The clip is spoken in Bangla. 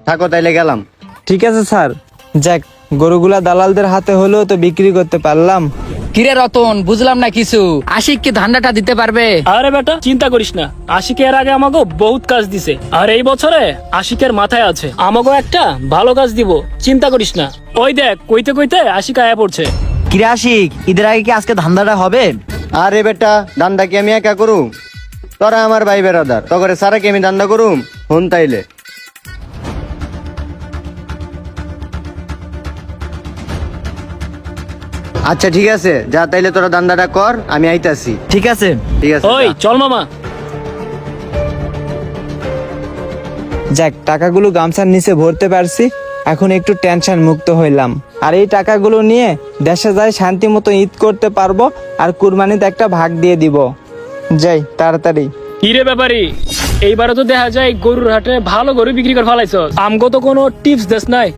থাকো তাইলে গেলাম। ঠিক আছে স্যার। যাক, গরুগুলা দালালদের হাতে হলেও তো বিক্রি করতে পারলাম। কিরে রতন, বুঝলাম না কিছু। আশিক কি ধান্দাটা দিতে পারবে? আরে বেটা চিন্তা করিস না, আশিক এর আগে আমাকে বহুত কাজ দিছে, আর এই বছরে আশিকের মাথায় আছে আমাকে একটা ভালো কাজ দিব, চিন্তা করিস না। ওই দেখ কইতে কইতে আশিক আয়া পড়ছে। কিরে আশিক, ঈদের আগে কি আজকে ধান্দাটা হবে? আরে বেটা, দান্দা কি আমি একা করুম? তোরা আমার ভাই বেড়াদার, তগরে সারা কি আমি দান্দা করুম? হন তাইলে। আচ্ছা ঠিক আছে, যা তাইলে তোরা দান্দাটা কর, আমি আইতাছি। ঠিক আছে। ঠিক আছে ওই যা। চল মামা। যাক, টাকাগুলো গামছার নিচে ভরতে পারছি, এখন একটু টেনশন মুক্ত হইলাম। আর এই টাকাগুলো নিয়ে দেশে যাই শান্তি মতো ঈদ করতে পারবো, আর কুরবানিতে একটা ভাগ দিয়ে দিব। যাই তাড়াতাড়ি। কিরে ব্যাপারি, এইবারে তো দেখা যায় গরুর হাটে ভালো গরু বিক্রি করে ফেলাইছ, আমগো তো কোনো টিপস দেস নাই।